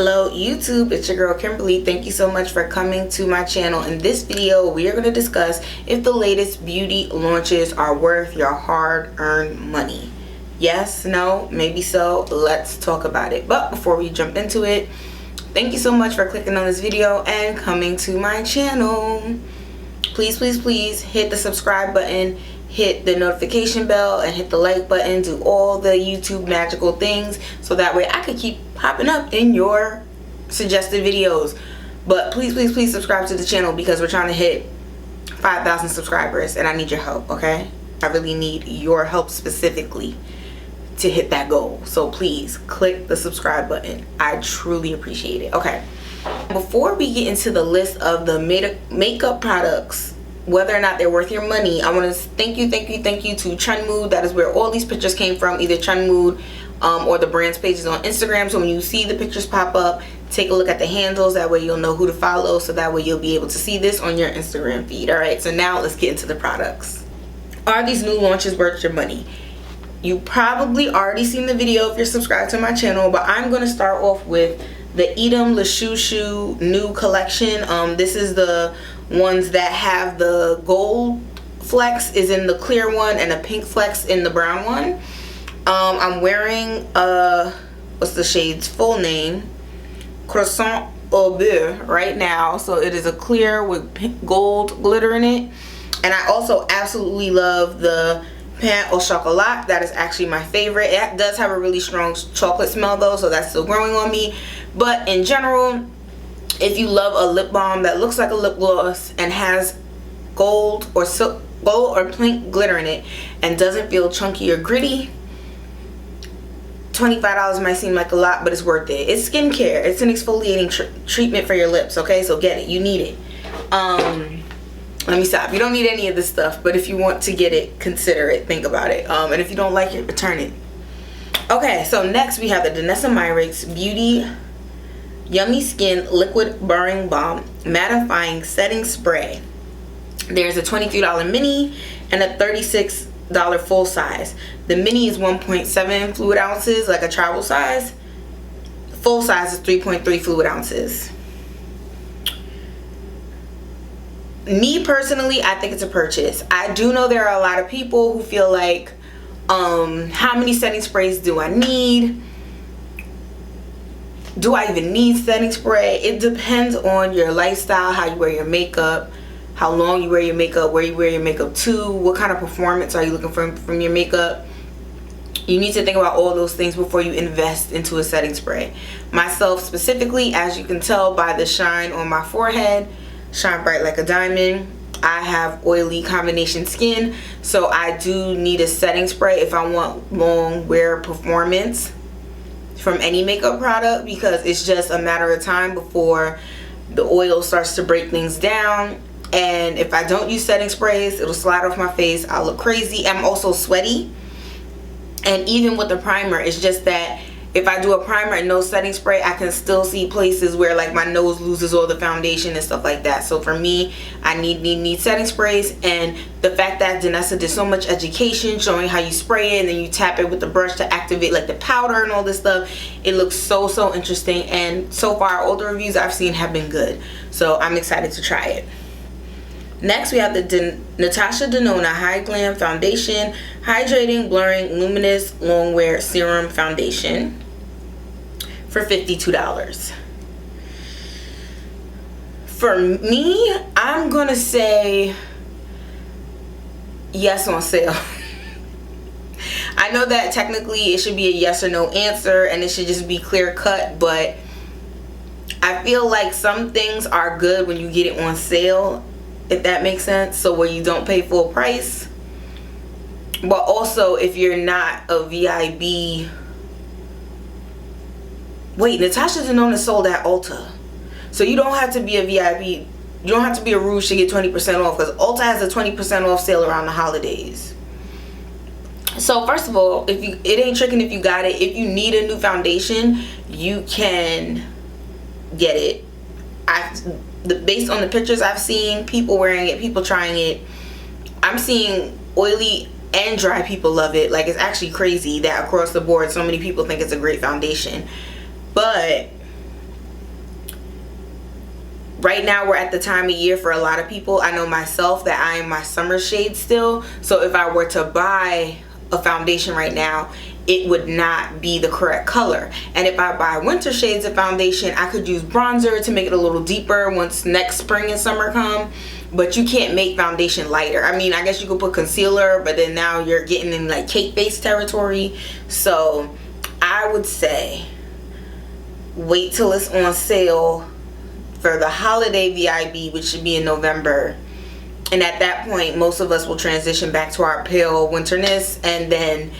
Hello YouTube, it's your girl Kimberly. Thank you so much for coming to my channel. In this video, we are going to discuss if the latest beauty launches are worth your hard-earned money. Yes, no, maybe so. Let's talk about it. But before we jump into it, thank you so much for clicking on this video and coming to my channel. Please, please, please hit the subscribe button, hit the notification bell, and hit the like button. Do all the YouTube magical things so that way I could keep popping up in your suggested videos. But please, please, please subscribe to the channel because we're trying to hit 5,000 subscribers and I need your help, okay? I really need your help specifically to hit that goal. So please click the subscribe button. I truly appreciate it. Okay, before we get into the list of the makeup products, whether or not they're worth your money, I want to thank you to Trend Mood. That is where all these pictures came from, either Trend Mood or the brand's pages on Instagram. So when you see the pictures pop up, take a look at the handles. That way you'll know who to follow, so that way you'll be able to see this on your Instagram feed. All right, so now let's get into the products. Are these new launches worth your money? You probably already seen the video if you're subscribed to my channel, but I'm going to start off with the EADEM Le Chouchou new collection. This is the ones that have the gold flecks is in the clear one and a pink flecks in the brown one. I'm wearing what's the shade's full name? Croissant au beurre right now. So it is a clear with pink gold glitter in it. And I also absolutely love the pain au chocolat. That is actually my favorite. It does have a really strong chocolate smell though, so that's still growing on me. But in general, if you love a lip balm that looks like a lip gloss and has gold or pink glitter in it and doesn't feel chunky or gritty, $25 might seem like a lot, but it's worth it. It's skincare. It's an exfoliating treatment for your lips, okay? So get it. You need it. Let me stop. You don't need any of this stuff, but if you want to get it, consider it. Think about it. And if you don't like it, return it. Okay, so next we have the Danessa Myricks Beauty Yummy Skin Liquid Barring Balm Mattifying Setting Spray. There's a $23 mini and a $36 full size. The mini is 1.7 fluid ounces, like a travel size. Full size is 3.3 fluid ounces. Me personally, I think it's a purchase. I do know there are a lot of people who feel like, how many setting sprays do I need? Do I even need setting spray? It depends on your lifestyle, how you wear your makeup, how long you wear your makeup, where you wear your makeup to, what kind of performance are you looking for from your makeup. You need to think about all those things before you invest into a setting spray. Myself specifically, as you can tell by the shine on my forehead, shine bright like a diamond, I have oily combination skin, so I do need a setting spray if I want long wear performance from any makeup product, because it's just a matter of time before the oil starts to break things down. And if I don't use setting sprays, it'll slide off my face. I'll look crazy. I'm also sweaty. And even with the primer, it's just that if I do a primer and no setting spray, I can still see places where like my nose loses all the foundation and stuff like that. So for me, I need setting sprays. And the fact that Danessa did so much education showing how you spray it and then you tap it with the brush to activate like the powder and all this stuff, it looks so interesting. And so far all the reviews I've seen have been good, so I'm excited to try it. Next we have the NATASHA DENONA Hy-Glam Foundation Hydrating Blurring Luminous Longwear Serum Foundation for $52. For me, I'm gonna say yes on sale. I know that technically it should be a yes or no answer and it should just be clear cut, but I feel like some things are good when you get it on sale, if that makes sense, so where you don't pay full price. But also if you're not a VIB, wait, NATASHA DENONA sold at Ulta, so you don't have to be a VIB, you don't have to be a Rouge to get 20% off, because Ulta has a 20% off sale around the holidays. So first of all, it ain't tricking if you got it. If you need a new foundation, you can get it. Based on the pictures I've seen, people wearing it, people trying it, I'm seeing oily and dry people love it. Like, it's actually crazy that across the board so many people think it's a great foundation. But right now we're at the time of year for a lot of people. I know myself that I am my summer shade still. So if I were to buy a foundation right now, it would not be the correct color. And if I buy winter shades of foundation, I could use bronzer to make it a little deeper once next spring and summer come. But you can't make foundation lighter. I mean, I guess you could put concealer, but then now you're getting in like cake base territory. So I would say wait till it's on sale for the holiday VIB, which should be in November. And at that point, most of us will transition back to our pale winterness, and then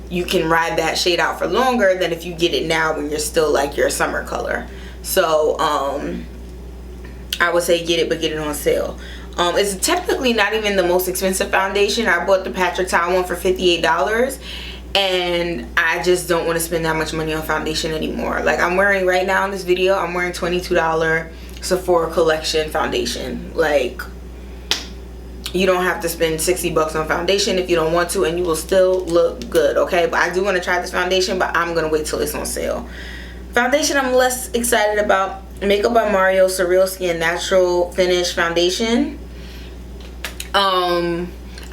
you can ride that shade out for longer than if you get it now when you're still like your summer color. So I would say get it, but get it on sale. It's technically not even the most expensive foundation. I bought the Patrick Ta one for $58, and I just don't want to spend that much money on foundation anymore. Like I'm wearing right now in this video, I'm wearing $22 Sephora collection foundation. Like, you don't have to spend 60 bucks on foundation if you don't want to, and you will still look good, okay? But I do want to try this foundation, but I'm gonna wait till it's on sale. Foundation I'm less excited about, Makeup by Mario SurrealSkin Natural Finish Foundation.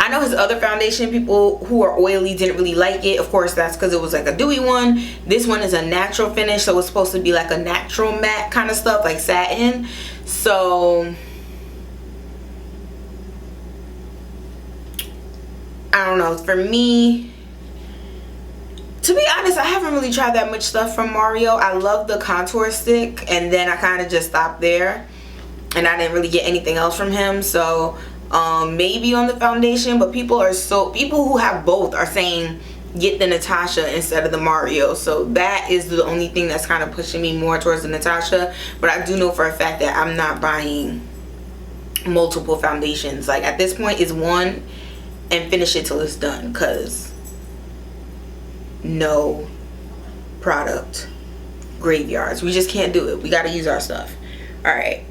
I know his other foundation, people who are oily didn't really like it. Of course, that's because it was like a dewy one. This one is a natural finish, so it's supposed to be like a natural matte kind of stuff, like satin. So I don't know. For me, to be honest, I haven't really tried that much stuff from Mario. I love the contour stick, and then I kind of just stopped there, and I didn't really get anything else from him. So maybe on the foundation, but people who have both are saying get the NATASHA instead of the Mario. So that is the only thing that's kind of pushing me more towards the NATASHA. But I do know for a fact that I'm not buying multiple foundations. Like at this point, it's one and finish it till it's done, because no product graveyards. We just can't do it. We got to use our stuff. All right,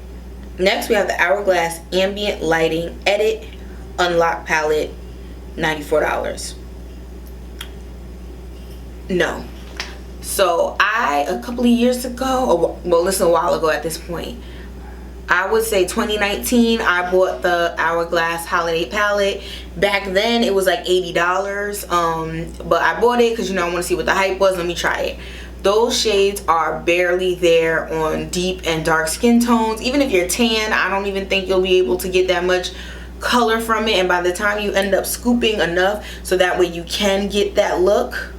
next we have the Hourglass Ambient Lighting Edit Unlock Palette, $94. No. So a couple of years ago, well, listen, a while ago at this point, I would say 2019, I bought the Hourglass Holiday Palette. Back then, it was like $80. But I bought it because, you know, I want to see what the hype was. Let me try it. Those shades are barely there on deep and dark skin tones. Even if you're tan, I don't even think you'll be able to get that much color from it. And by the time you end up scooping enough so that way you can get that look,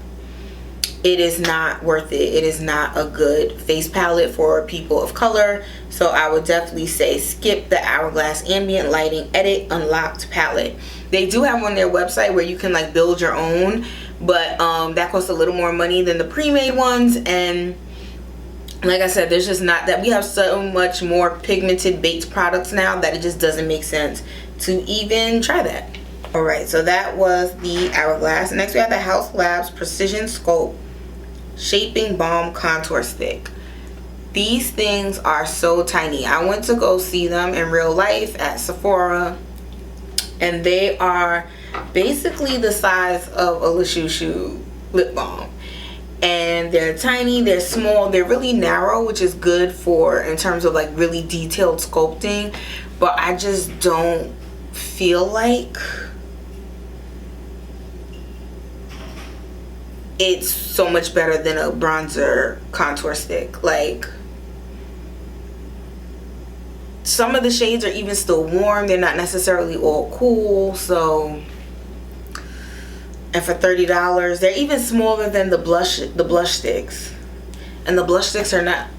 it is not worth it. It is not a good face palette for people of color. So I would definitely say skip the Hourglass Ambient Lighting Edit Unlocked palette. They do have on their website where you can like build your own, but that costs a little more money than the pre-made ones. And like I said, there's just not that. We have so much more pigmented baked products now that it just doesn't make sense to even try that. All right, so that was the Hourglass. Next we have the Haus Labs Precision Sculpt Shaping Balm Contour Stick. These things are so tiny. I went to go see them in real life at Sephora, and they are basically the size of a Chouchou lip balm. And they're tiny, they're small, they're really narrow, which is good for in terms of like really detailed sculpting. But I just don't feel like it's so much better than a bronzer contour stick. Like, some of the shades are even still warm. They're not necessarily all cool. So, and for $30, they're even smaller than the blush sticks. And the blush sticks are not,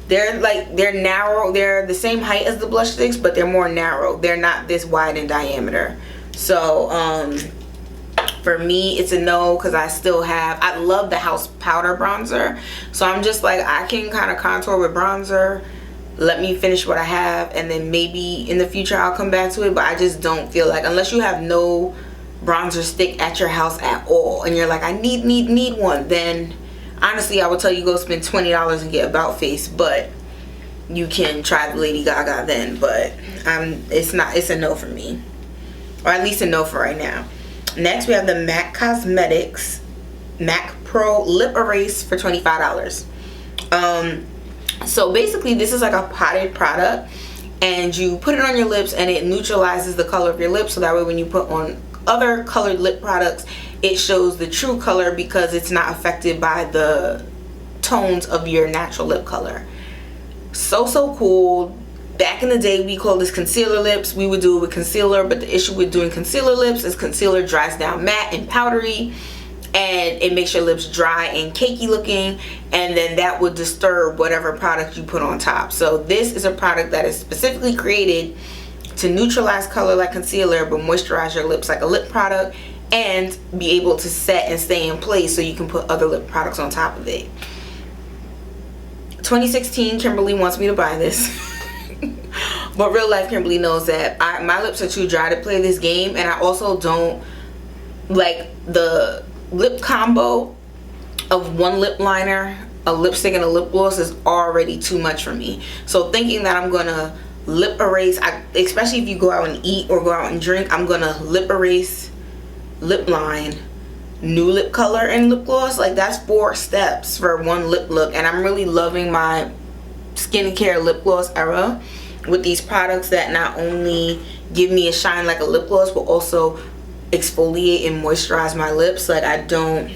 they're narrow. They're the same height as the blush sticks, but they're more narrow. They're not this wide in diameter. So, for me, it's a no, because I love the Haus powder bronzer. So I'm just like, I can kind of contour with bronzer. Let me finish what I have, and then maybe in the future I'll come back to it. But I just don't feel like, unless you have no bronzer stick at your house at all, and you're like, I need one, then honestly I would tell you go spend $20 and get About Face. But you can try the Lady Gaga then. But it's a no for me, or at least a no for right now. Next, we have the MAC Cosmetics MAC Pro Lip Erase for $25. So basically this is like a potted product, and you put it on your lips and it neutralizes the color of your lips, so that way when you put on other colored lip products it shows the true color because it's not affected by the tones of your natural lip color. So cool. Back in the day we called this concealer lips. We would do it with concealer, but the issue with doing concealer lips is concealer dries down matte and powdery, and it makes your lips dry and cakey looking, and then that would disturb whatever product you put on top. So this is a product that is specifically created to neutralize color like concealer but moisturize your lips like a lip product, and be able to set and stay in place so you can put other lip products on top of it. 2016 Kimberly wants me to buy this. But real life Kimberly knows that my lips are too dry to play this game, and I also don't like the lip combo of one lip liner, a lipstick, and a lip gloss is already too much for me. So thinking that I'm gonna lip erase, especially if you go out and eat or go out and drink, I'm gonna lip erase, lip line, new lip color, and lip gloss. Like, that's 4 steps for one lip look, and I'm really loving my skincare lip gloss era with these products that not only give me a shine like a lip gloss but also exfoliate and moisturize my lips. Like, I don't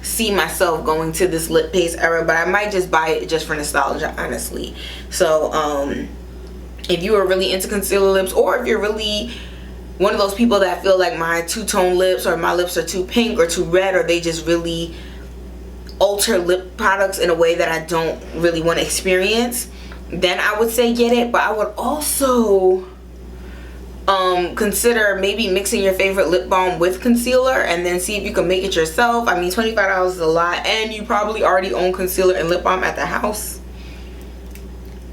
see myself going to this lip paste era, but I might just buy it just for nostalgia, honestly. So if you are really into concealer lips, or if you're really one of those people that feel like my two-tone lips, or my lips are too pink or too red, or they just really alter lip products in a way that I don't really want to experience, then I would say get it. But I would also consider maybe mixing your favorite lip balm with concealer and then see if you can make it yourself. I mean, $25 is a lot, and you probably already own concealer and lip balm at the house.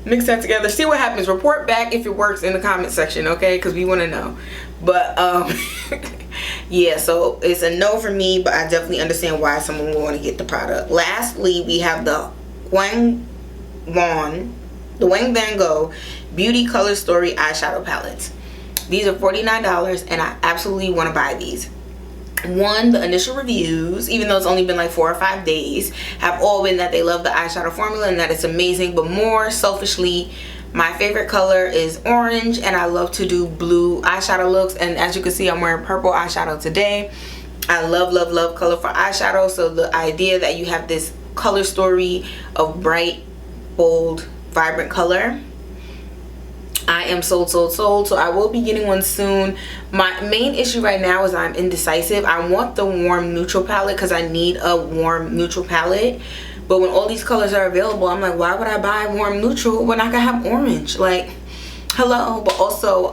Mix that together, see what happens, report back if it works in the comment section, okay? Because we want to know. But yeah, so it's a no for me, but I definitely understand why someone would want to get the product. Lastly, we have the VANGO Beauty Color Story eyeshadow palettes. These are $49, and I absolutely want to buy these. One, the initial reviews, even though it's only been like 4 or 5 days, have all been that they love the eyeshadow formula and that it's amazing. But more selfishly, my favorite color is orange, and I love to do blue eyeshadow looks. And as you can see, I'm wearing purple eyeshadow today. I love colorful eyeshadow. So the idea that you have this color story of bright, bold, vibrant color, I am sold. So I will be getting one soon. My main issue right now is I'm indecisive. I want the warm neutral palette because I need a warm neutral palette, but when all these colors are available, I'm like, why would I buy warm neutral when I can have orange? Like, hello. But also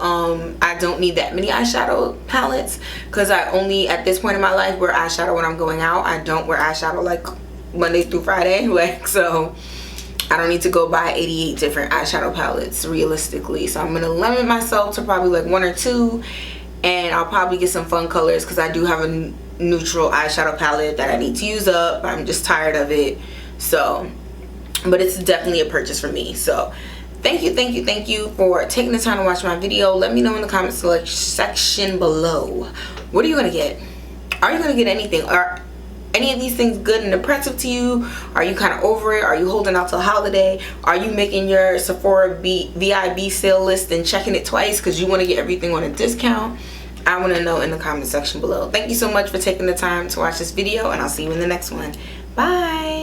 I don't need that many eyeshadow palettes because I only at this point in my life wear eyeshadow when I'm going out. I don't wear eyeshadow like Monday through Friday, like, so I don't need to go buy 88 different eyeshadow palettes realistically. So I'm gonna limit myself to probably like 1 or 2, and I'll probably get some fun colors because I do have a neutral eyeshadow palette that I need to use up. I'm just tired of it. So, but it's definitely a purchase for me. So thank you for taking the time to watch my video. Let me know in the comment section below, what are you gonna get? Are you gonna get anything? Are any of these things good and impressive to you? Are you kind of over it? Are you holding out till holiday? Are you making your Sephora VIB sale list and checking it twice because you want to get everything on a discount? I want to know in the comment section below. Thank you so much for taking the time to watch this video, and I'll see you in the next one. Bye.